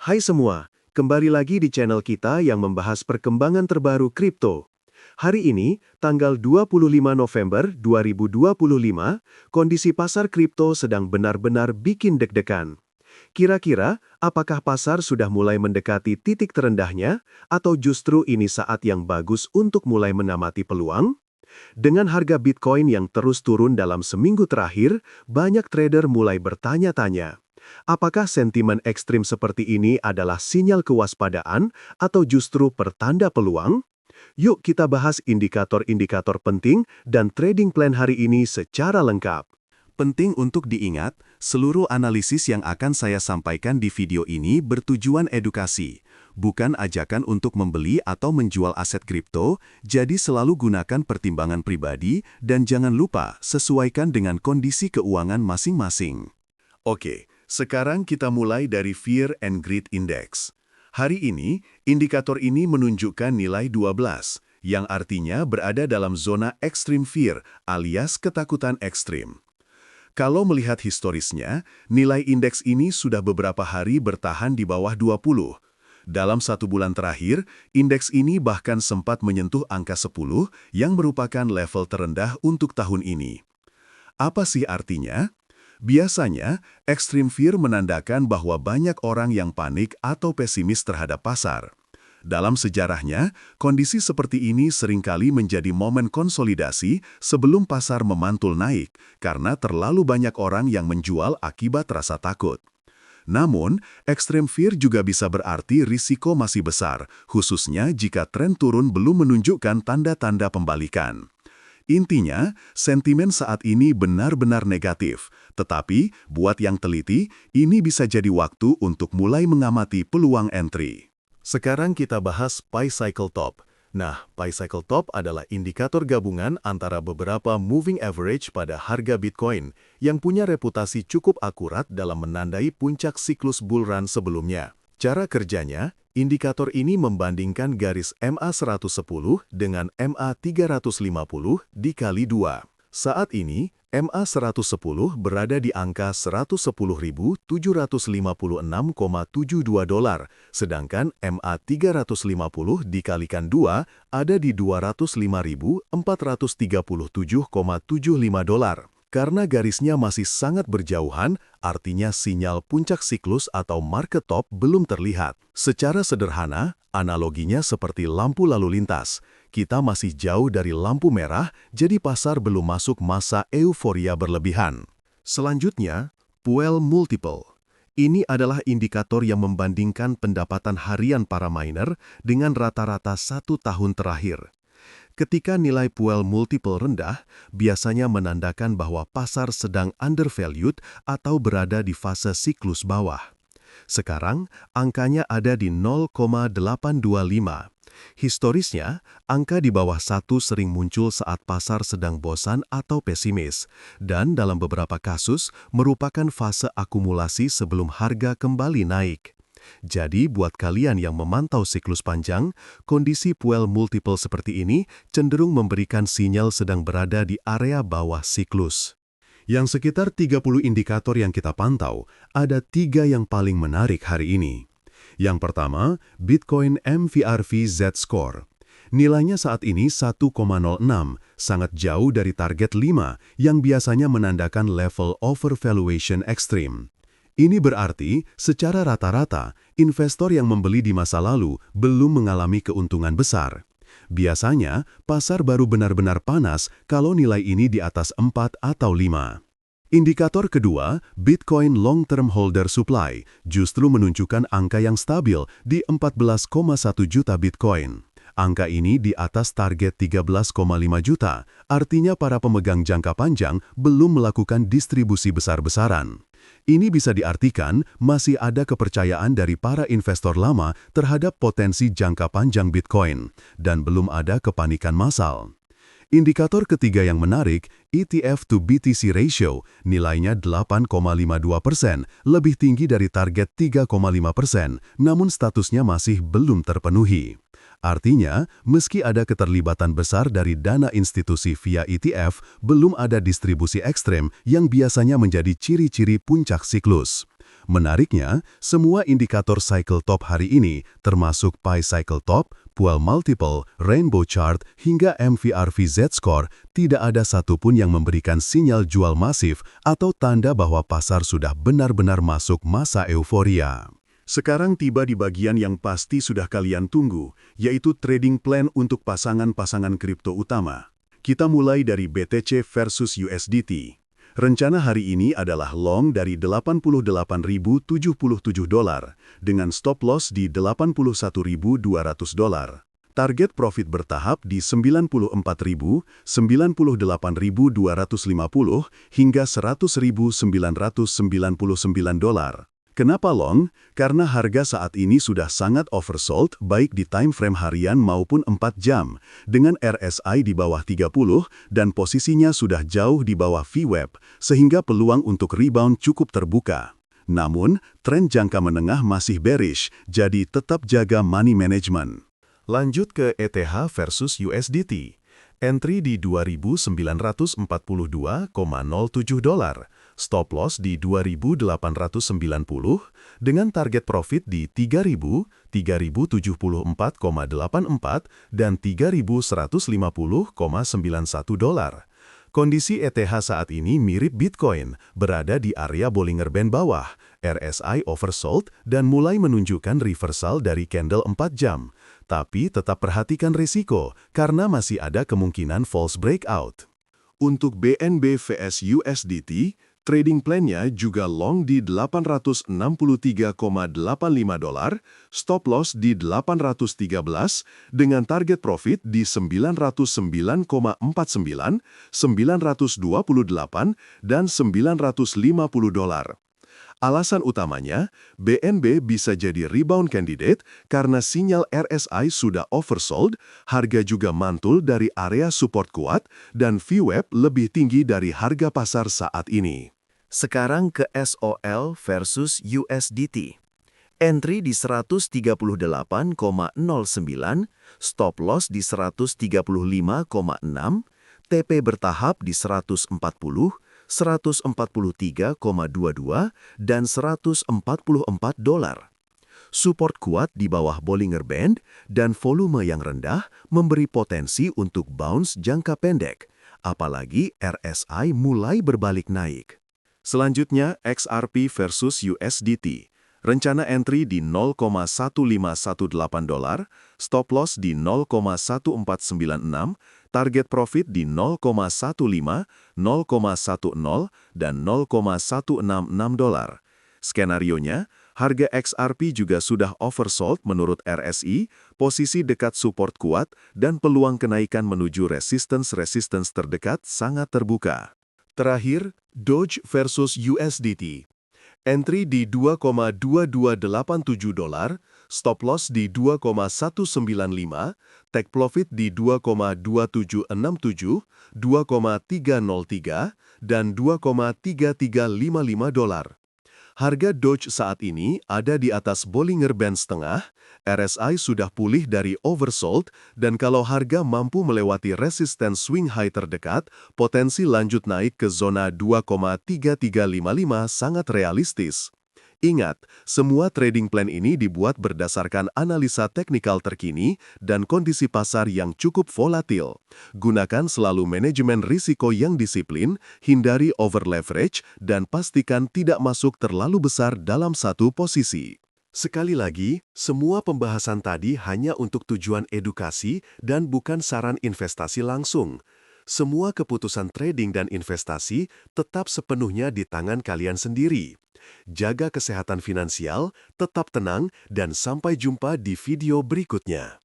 Hai semua, kembali lagi di channel kita yang membahas perkembangan terbaru kripto. Hari ini, tanggal 25 November 2025, kondisi pasar kripto sedang benar-benar bikin deg-degan. Kira-kira, apakah pasar sudah mulai mendekati titik terendahnya, atau justru ini saat yang bagus untuk mulai mengamati peluang? Dengan harga Bitcoin yang terus turun dalam seminggu terakhir, banyak trader mulai bertanya-tanya. Apakah sentimen ekstrim seperti ini adalah sinyal kewaspadaan atau justru pertanda peluang? Yuk kita bahas indikator-indikator penting dan trading plan hari ini secara lengkap. Penting untuk diingat, seluruh analisis yang akan saya sampaikan di video ini bertujuan edukasi, bukan ajakan untuk membeli atau menjual aset kripto, jadi selalu gunakan pertimbangan pribadi dan jangan lupa sesuaikan dengan kondisi keuangan masing-masing. Oke, sekarang kita mulai dari Fear and Greed Index. Hari ini, indikator ini menunjukkan nilai 12, yang artinya berada dalam zona extreme fear alias ketakutan ekstrim. Kalau melihat historisnya, nilai indeks ini sudah beberapa hari bertahan di bawah 20. Dalam 1 bulan terakhir, indeks ini bahkan sempat menyentuh angka 10 yang merupakan level terendah untuk tahun ini. Apa sih artinya? Biasanya, extreme fear menandakan bahwa banyak orang yang panik atau pesimis terhadap pasar. Dalam sejarahnya, kondisi seperti ini seringkali menjadi momen konsolidasi sebelum pasar memantul naik karena terlalu banyak orang yang menjual akibat rasa takut. Namun, extreme fear juga bisa berarti risiko masih besar, khususnya jika tren turun belum menunjukkan tanda-tanda pembalikan. Intinya, sentimen saat ini benar-benar negatif, tetapi buat yang teliti, ini bisa jadi waktu untuk mulai mengamati peluang entry. Sekarang kita bahas Pi Cycle Top. Nah, Pi Cycle Top adalah indikator gabungan antara beberapa moving average pada harga Bitcoin yang punya reputasi cukup akurat dalam menandai puncak siklus bull run sebelumnya. Cara kerjanya, indikator ini membandingkan garis MA110 dengan MA350 dikali 2. Saat ini, MA110 berada di angka 110.756,72 dolar, sedangkan MA350 dikalikan 2 ada di 205.437,75 dolar. Karena garisnya masih sangat berjauhan, artinya sinyal puncak siklus atau market top belum terlihat. Secara sederhana, analoginya seperti lampu lalu lintas. Kita masih jauh dari lampu merah, jadi pasar belum masuk masa euforia berlebihan. Selanjutnya, Puel Multiple. Ini adalah indikator yang membandingkan pendapatan harian para miner dengan rata-rata 1 tahun terakhir. Ketika nilai Puel Multiple rendah, biasanya menandakan bahwa pasar sedang undervalued atau berada di fase siklus bawah. Sekarang, angkanya ada di 0,825. Historisnya, angka di bawah 1 sering muncul saat pasar sedang bosan atau pesimis, dan dalam beberapa kasus merupakan fase akumulasi sebelum harga kembali naik. Jadi, buat kalian yang memantau siklus panjang, kondisi Puel Multiple seperti ini cenderung memberikan sinyal sedang berada di area bawah siklus. Yang sekitar 30 indikator yang kita pantau, ada 3 yang paling menarik hari ini. Yang pertama, Bitcoin MVRV Z-Score. Nilainya saat ini 1,06, sangat jauh dari target 5 yang biasanya menandakan level overvaluation ekstrim. Ini berarti, secara rata-rata, investor yang membeli di masa lalu belum mengalami keuntungan besar. Biasanya, pasar baru benar-benar panas kalau nilai ini di atas 4 atau 5. Indikator kedua, Bitcoin Long Term Holder Supply, justru menunjukkan angka yang stabil di 14,1 juta Bitcoin. Angka ini di atas target 13,5 juta, artinya para pemegang jangka panjang belum melakukan distribusi besar-besaran. Ini bisa diartikan masih ada kepercayaan dari para investor lama terhadap potensi jangka panjang Bitcoin, dan belum ada kepanikan massal. Indikator ketiga yang menarik, ETF to BTC ratio, nilainya 8,52%, lebih tinggi dari target 3,5%, namun statusnya masih belum terpenuhi. Artinya, meski ada keterlibatan besar dari dana institusi via ETF, belum ada distribusi ekstrem yang biasanya menjadi ciri-ciri puncak siklus. Menariknya, semua indikator cycle top hari ini, termasuk Pi Cycle Top, Puel Multiple, Rainbow Chart, hingga MVRV Z-Score, tidak ada satupun yang memberikan sinyal jual masif atau tanda bahwa pasar sudah benar-benar masuk masa euforia. Sekarang tiba di bagian yang pasti sudah kalian tunggu, yaitu trading plan untuk pasangan-pasangan kripto utama. Kita mulai dari BTC versus USDT. Rencana hari ini adalah long dari $88.077 dengan stop loss di $81.200. Target profit bertahap di 94.000, 98.250 hingga $100.999. Kenapa long? Karena harga saat ini sudah sangat oversold baik di time frame harian maupun 4 jam, dengan RSI di bawah 30 dan posisinya sudah jauh di bawah VWAP, sehingga peluang untuk rebound cukup terbuka. Namun, tren jangka menengah masih bearish, jadi tetap jaga money management. Lanjut ke ETH versus USDT. Entry di $2.942,07, stop loss di 2.890, dengan target profit di 3.074,84 dan 3.150,91 dolar. Kondisi ETH saat ini mirip Bitcoin, berada di area Bollinger Band bawah, RSI oversold dan mulai menunjukkan reversal dari candle 4 jam. Tapi tetap perhatikan risiko, karena masih ada kemungkinan false breakout. Untuk BNB vs USDT, trading plan-nya juga long di $863,85, stop loss di 813, dengan target profit di 909,49, 928, dan $950. Alasan utamanya, BNB bisa jadi rebound candidate karena sinyal RSI sudah oversold, harga juga mantul dari area support kuat, dan VWAP lebih tinggi dari harga pasar saat ini. Sekarang ke SOL versus USDT. Entry di 138,09, stop loss di 135,6, TP bertahap di 140, 143,22, dan $144. Support kuat di bawah Bollinger Band dan volume yang rendah memberi potensi untuk bounce jangka pendek, apalagi RSI mulai berbalik naik. Selanjutnya, XRP versus USDT. Rencana entry di $0,1518, stop loss di $0,1496, target profit di $0,15, $0,10, dan $0,166. Skenarionya, harga XRP juga sudah oversold menurut RSI, posisi dekat support kuat, dan peluang kenaikan menuju resistance terdekat sangat terbuka. Terakhir, Doge versus USDT. Entry di $2,2287, stop loss di $2,195, take profit di $2,2767, $2,303, dan $2,3355. Harga Doge saat ini ada di atas Bollinger Band setengah, RSI sudah pulih dari oversold, dan kalau harga mampu melewati resistance swing high terdekat, potensi lanjut naik ke zona 2,3355 sangat realistis. Ingat, semua trading plan ini dibuat berdasarkan analisa teknikal terkini dan kondisi pasar yang cukup volatil. Gunakan selalu manajemen risiko yang disiplin, hindari over-leverage, dan pastikan tidak masuk terlalu besar dalam satu posisi. Sekali lagi, semua pembahasan tadi hanya untuk tujuan edukasi dan bukan saran investasi langsung. Semua keputusan trading dan investasi tetap sepenuhnya di tangan kalian sendiri. Jaga kesehatan finansial, tetap tenang, dan sampai jumpa di video berikutnya.